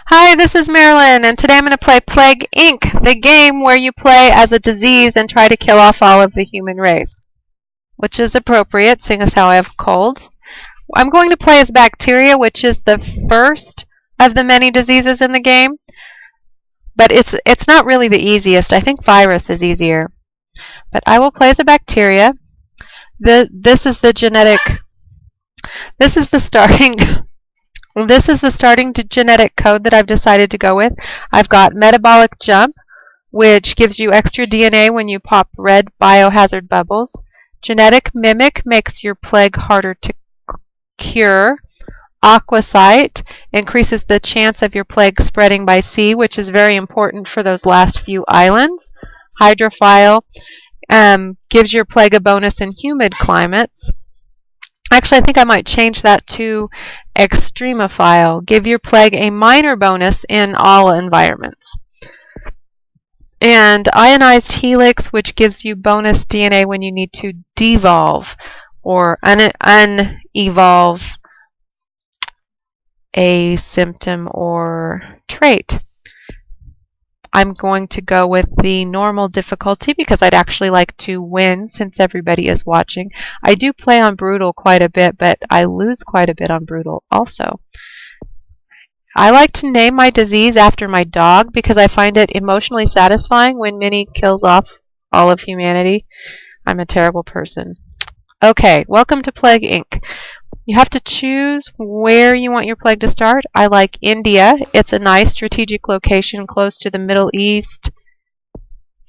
Hi, this is Marilyn, and today I'm going to play Plague Inc., the game where you play as a disease and try to kill off all of the human race, which is appropriate, seeing as how I have a cold. I'm going to play as bacteria, which is the first of the many diseases in the game, but it's not really the easiest. I think virus is easier. But I will play as a bacteria. This is the genetic. This is the starting. This is the starting genetic code that I've decided to go with. I've got metabolic jump, which gives you extra DNA when you pop red biohazard bubbles. Genetic mimic makes your plague harder to cure. Aquasite increases the chance of your plague spreading by sea, which is very important for those last few islands. Hydrophile gives your plague a bonus in humid climates. Actually, I think I might change that to extremophile. Give your plague a minor bonus in all environments. And ionized helix, which gives you bonus DNA when you need to devolve or unevolve a symptom or trait. I'm going to go with the normal difficulty because I'd actually like to win since everybody is watching. I do play on brutal quite a bit, but I lose quite a bit on brutal also. I like to name my disease after my dog because I find it emotionally satisfying when Minnie kills off all of humanity. I'm a terrible person. Okay, welcome to Plague Inc. You have to choose where you want your plague to start. I like India. It's a nice strategic location close to the Middle East,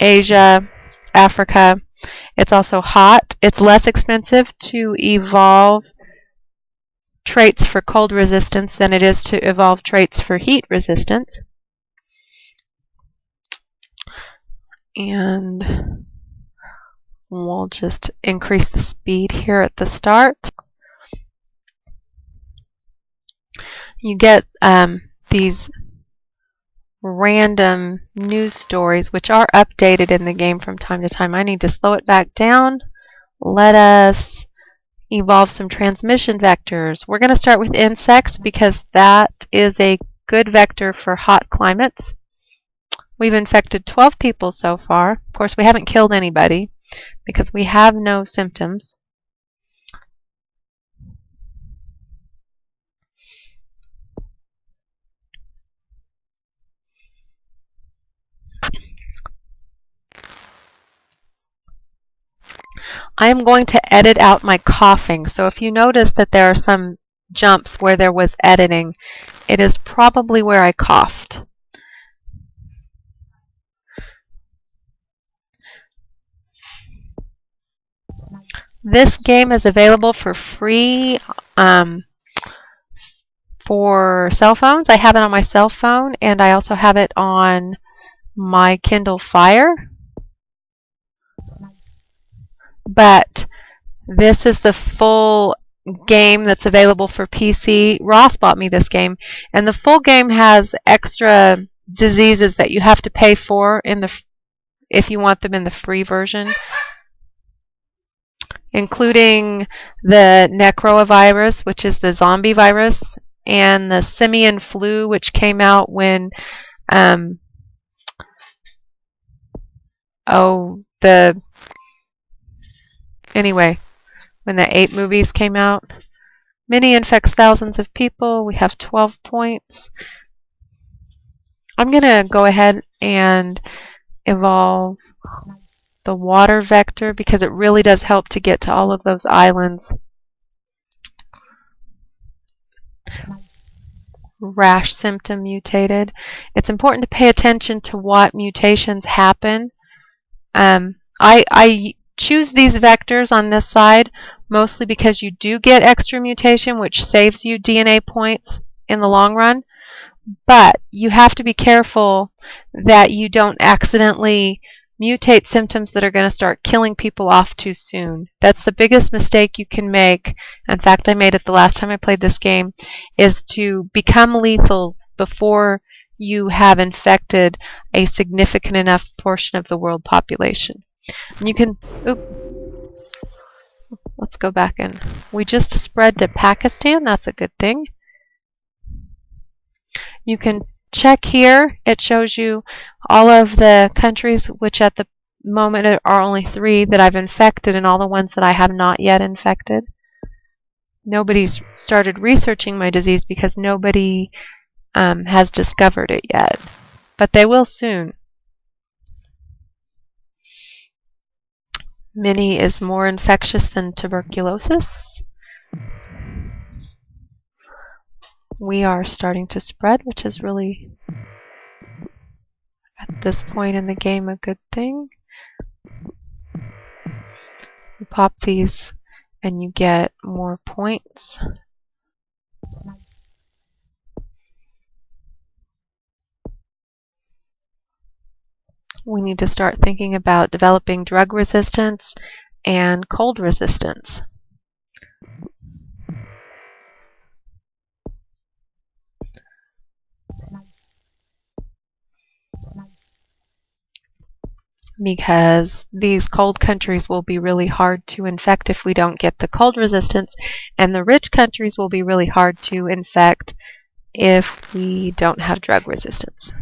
Asia, Africa. It's also hot. It's less expensive to evolve traits for cold resistance than it is to evolve traits for heat resistance. And we'll just increase the speed here at the start. You get these random news stories which are updated in the game from time to time. I need to slow it back down. Let us evolve some transmission vectors. We're going to start with insects because that is a good vector for hot climates. We've infected 12 people so far. Of course, we haven't killed anybody because we have no symptoms. I am going to edit out my coughing, so if you notice that there are some jumps where there was editing, it is probably where I coughed. This game is available for free for cell phones. I have it on my cell phone, and I also have it on my Kindle Fire. But this is the full game that's available for PC. Ross bought me this game, and the full game has extra diseases that you have to pay for if you want them in the free version, including the necrovirus, which is the zombie virus, and the simian flu, which came out when when the 8 movies came out. Minnie infects thousands of people. We have 12 points. I'm going to go ahead and evolve the water vector because it really does help to get to all of those islands. Rash symptom mutated. It's important to pay attention to what mutations happen. I choose these vectors on this side mostly because you do get extra mutation, which saves you DNA points in the long run. But you have to be careful that you don't accidentally mutate symptoms that are going to start killing people off too soon. That's the biggest mistake you can make. In fact, I made it the last time I played this game, is to become lethal before you have infected a significant enough portion of the world population. And you can, let's go back in. We just spread to Pakistan. That's a good thing. You can check here. It shows you all of the countries, which at the moment are only 3 that I've infected, and all the ones that I have not yet infected. Nobody's started researching my disease because nobody has discovered it yet, but they will soon. Mini is more infectious than tuberculosis. We are starting to spread, which is really, at this point in the game, a good thing. You pop these and you get more points. We need to start thinking about developing drug resistance and cold resistance. Because these cold countries will be really hard to infect if we don't get the cold resistance, and the rich countries will be really hard to infect if we don't have drug resistance.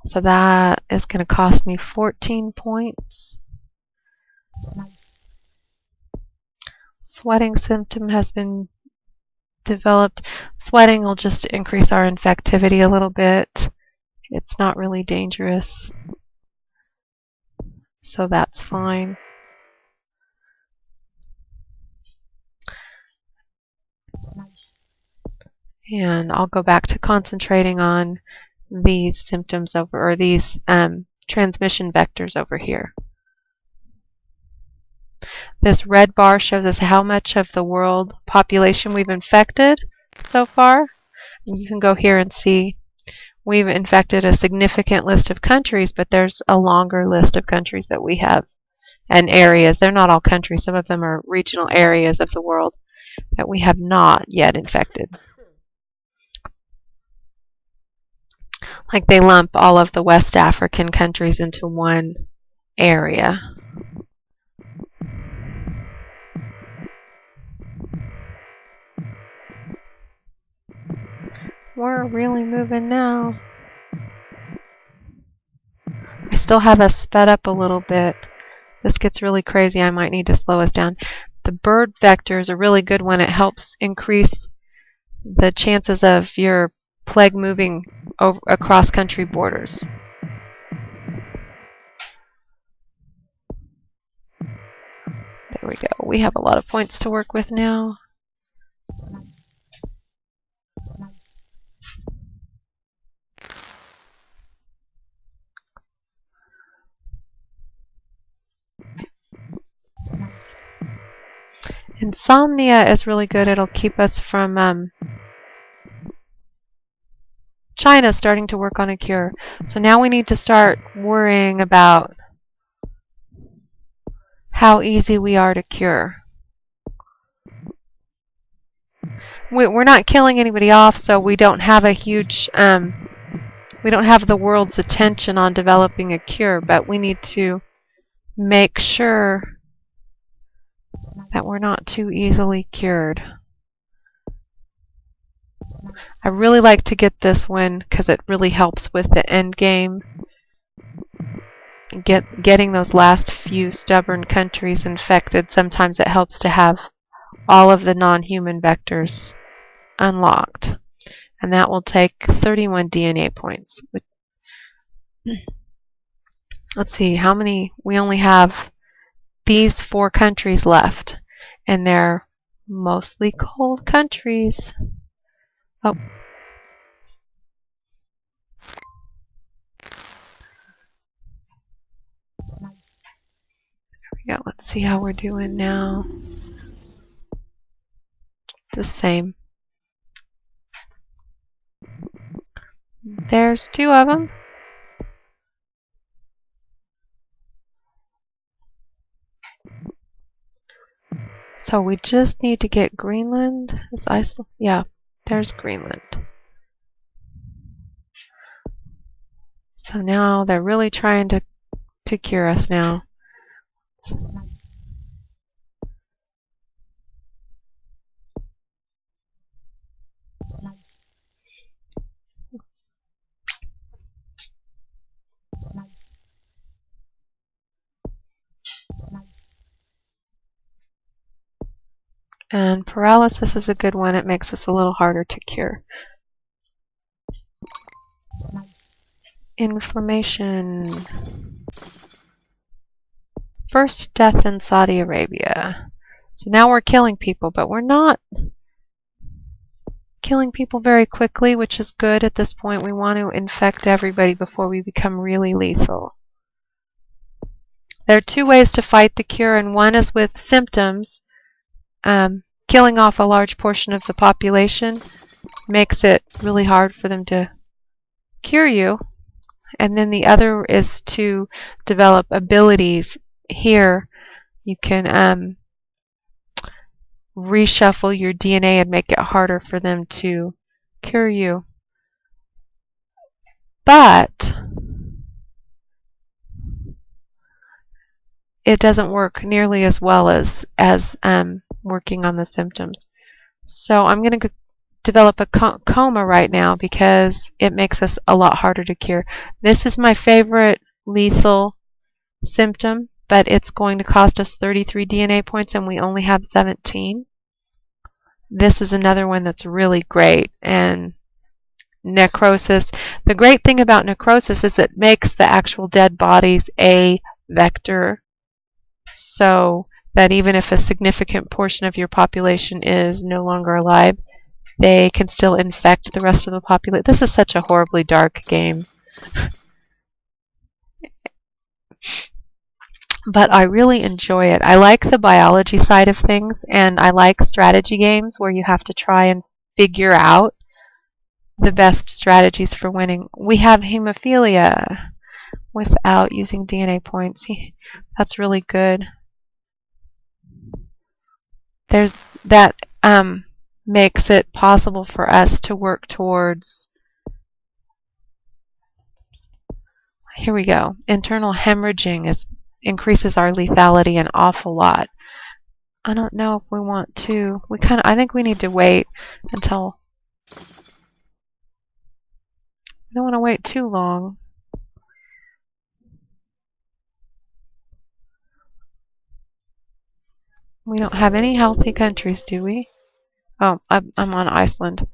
So that is going to cost me 14 points. Sweating symptom has been developed. Sweating will just increase our infectivity a little bit. It's not really dangerous, so that's fine. And I'll go back to concentrating on these symptoms over, or these transmission vectors over here. This red bar shows us how much of the world population we've infected so far. And you can go here and see we've infected a significant list of countries, but there's a longer list of countries that we have, and areas. They're not all countries. Some of them are regional areas of the world that we have not yet infected. Like they lump all of the West African countries into one area. We're really moving now. I still have us sped up a little bit. This gets really crazy. I might need to slow us down. The bird vector is a really good one. It helps increase the chances of your plague moving over across country borders. There we go. We have a lot of points to work with now. Insomnia is really good. It'll keep us from China starting to work on a cure. So now we need to start worrying about how easy we are to cure. We're not killing anybody off, so we don't have a huge, we don't have the world's attention on developing a cure, but we need to make sure that we're not too easily cured. I really like to get this win because it really helps with the end game. Getting those last few stubborn countries infected, sometimes it helps to have all of the non-human vectors unlocked. And that will take 31 DNA points. Let's see, how many? We only have these 4 countries left. And they're mostly cold countries. Oh. There we go. Let's see how we're doing now. The same. There's 2 of them. So we just need to get Greenland. Is Iceland? Yeah, there's Greenland. So now they're really trying to cure us now. And paralysis is a good one. It makes us a little harder to cure. Inflammation. First death in Saudi Arabia. So now we're killing people, but we're not killing people very quickly, which is good at this point. We want to infect everybody before we become really lethal. There are two ways to fight the cure, and one is with symptoms. Killing off a large portion of the population makes it really hard for them to cure you. And then the other is to develop abilities. Here, you can reshuffle your DNA and make it harder for them to cure you. But it doesn't work nearly as well as working on the symptoms. So I'm going to develop a coma right now because it makes us a lot harder to cure. This is my favorite lethal symptom, but it's going to cost us 33 DNA points and we only have 17. This is another one that's really great. And necrosis. The great thing about necrosis is it makes the actual dead bodies a vector, so that even if a significant portion of your population is no longer alive, they can still infect the rest of the population. This is such a horribly dark game. But I really enjoy it. I like the biology side of things, and I like strategy games where you have to try and figure out the best strategies for winning. We have hemophilia without using DNA points. That's really good. That makes it possible for us to work towards, here we go, internal hemorrhaging increases our lethality an awful lot. I don't know if we want to. I think we need to wait until, we don't want to wait too long. We don't have any healthy countries, do we? Oh, I'm on Iceland.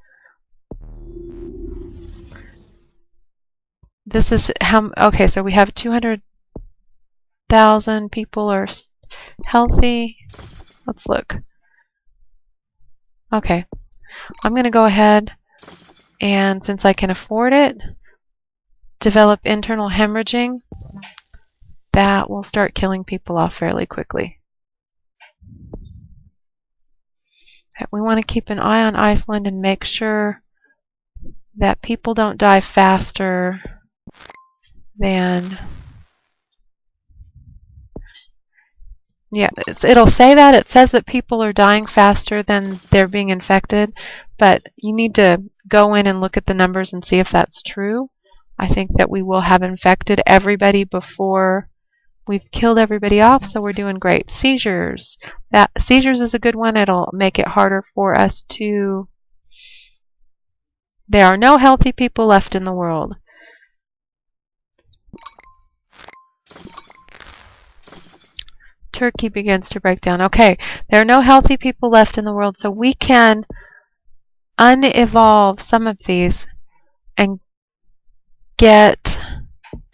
This is how, okay, so we have 200,000 people are healthy. Let's look. Okay, I'm going to go ahead and, since I can afford it, develop internal hemorrhaging. That will start killing people off fairly quickly. We want to keep an eye on Iceland and make sure that people don't die faster than... Yeah, it'll say that. It says that people are dying faster than they're being infected, but you need to go in and look at the numbers and see if that's true. I think that we will have infected everybody before we've killed everybody off, so we're doing great. Seizures. Seizures is a good one. It'll make it harder for us to... There are no healthy people left in the world. Turkey begins to break down. Okay, there are no healthy people left in the world, so we can unevolve some of these and get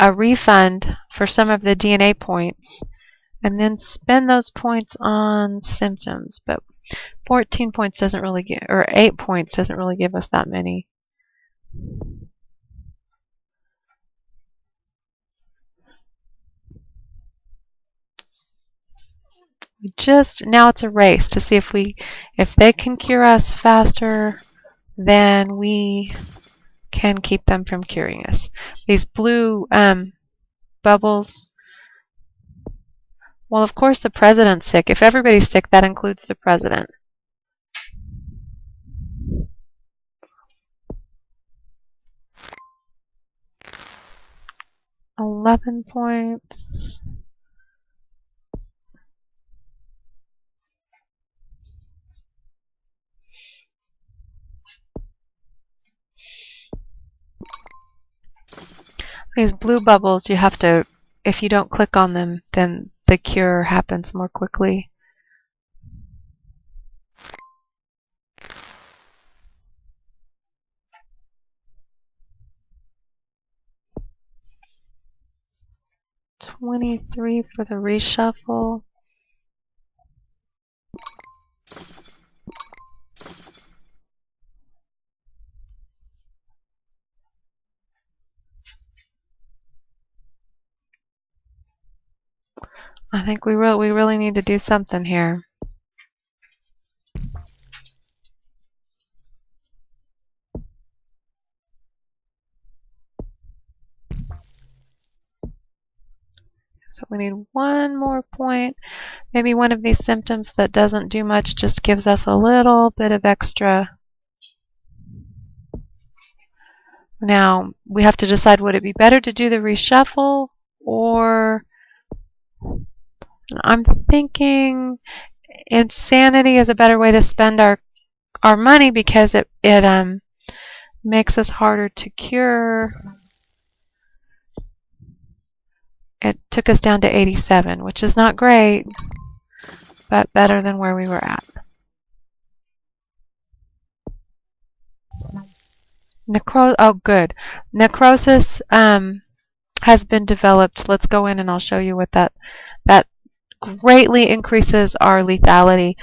a refund for some of the DNA points and then spend those points on symptoms. But 14 points doesn't really give, or 8 points doesn't really give us that many. Now it's a race to see if they can cure us faster, then we can keep them from curing us. These blue bubbles, well, of course the president's sick. If everybody's sick, that includes the president. $11 points. These blue bubbles, you have to, if you don't click on them, then the cure happens more quickly. 23 for the reshuffle. I think we really need to do something here. So we need one more point. Maybe one of these symptoms that doesn't do much just gives us a little bit of extra. Now, we have to decide, would it be better to do the reshuffle, or I'm thinking insanity is a better way to spend our money because it makes us harder to cure. It took us down to 87, which is not great, but better than where we were at. Oh, good. Necrosis has been developed. Let's go in and I'll show you what that greatly increases our lethality.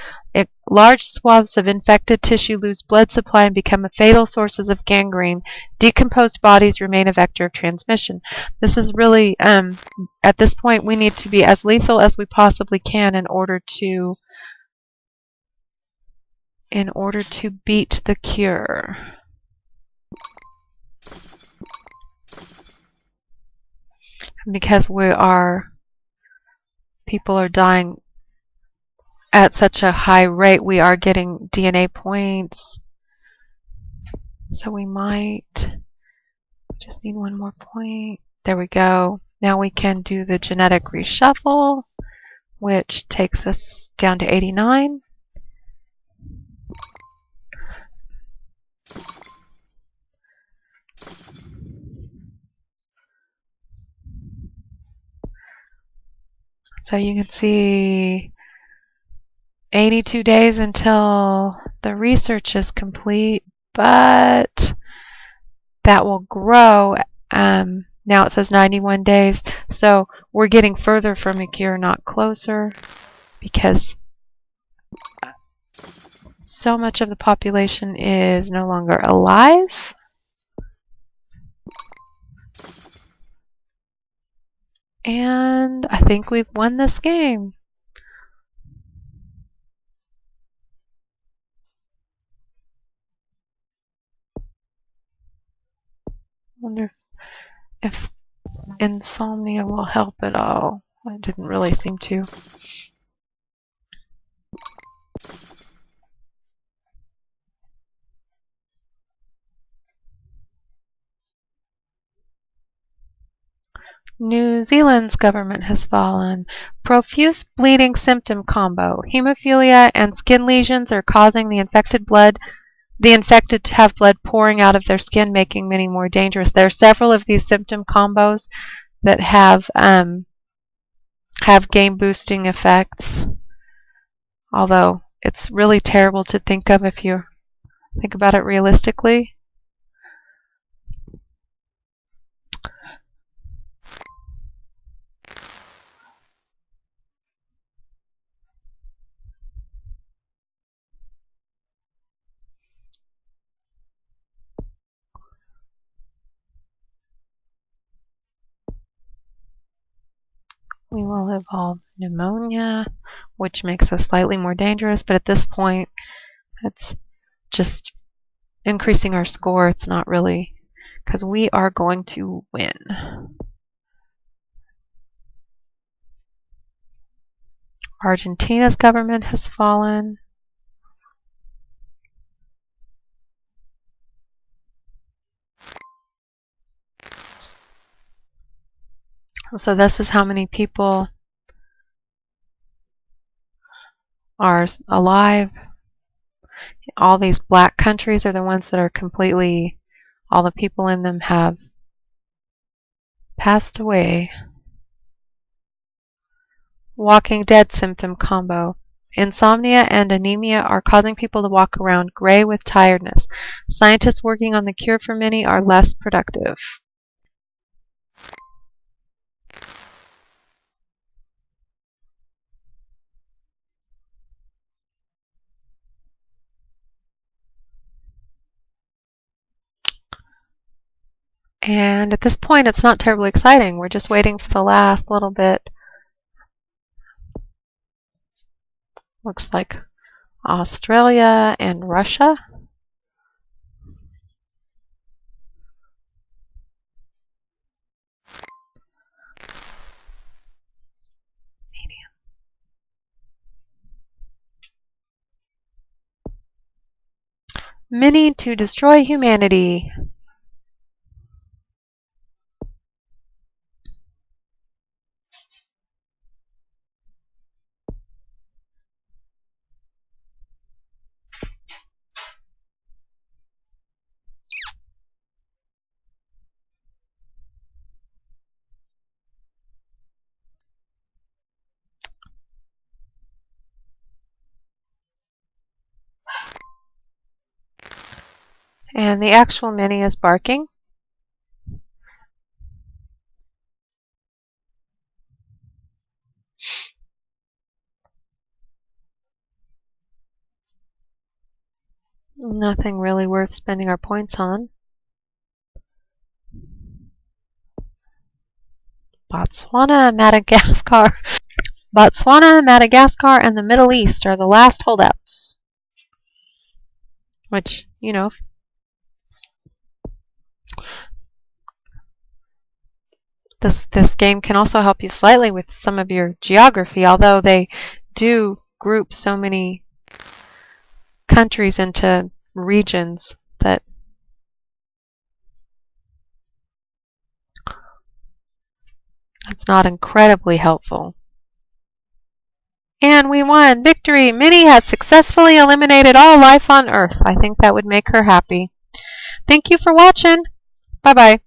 Large swaths of infected tissue lose blood supply and become fatal sources of gangrene. Decomposed bodies remain a vector of transmission. This is really, at this point, we need to be as lethal as we possibly can in order to beat the cure. Because people are dying at such a high rate, we are getting DNA points. So we just need one more point. There we go. Now we can do the genetic reshuffle, which takes us down to 89. So you can see 82 days until the research is complete, but that will grow. Now it says 91 days, so we're getting further from a cure, not closer, because so much of the population is no longer alive. And I think we've won this game. Wonder if insomnia will help at all. It didn't really seem to. New Zealand's government has fallen. Profuse bleeding symptom combo. Hemophilia and skin lesions are causing the infected to have blood pouring out of their skin, making many more dangerous. There are several of these symptom combos that have game boosting effects, although it's really terrible to think of if you think about it realistically. We will evolve pneumonia, which makes us slightly more dangerous, but at this point, it's just increasing our score. It's not really, because we are going to win. Argentina's government has fallen. So this is how many people are alive. All these black countries are the ones that are completely, all the people in them have passed away. Walking Dead symptom combo. Insomnia and anemia are causing people to walk around gray with tiredness. Scientists working on the cure for many are less productive. And at this point, it's not terribly exciting. We're just waiting for the last little bit. Looks like Australia and Russia. Mini to destroy humanity. And the actual mini is barking. Nothing really worth spending our points on. Botswana, Madagascar. Botswana, Madagascar, and the Middle East are the last holdouts. Which, you know, this game can also help you slightly with some of your geography, although they do group so many countries into regions that it's not incredibly helpful. And we won! Victory! Minnie has successfully eliminated all life on Earth. I think that would make her happy. Thank you for watching. Bye-bye.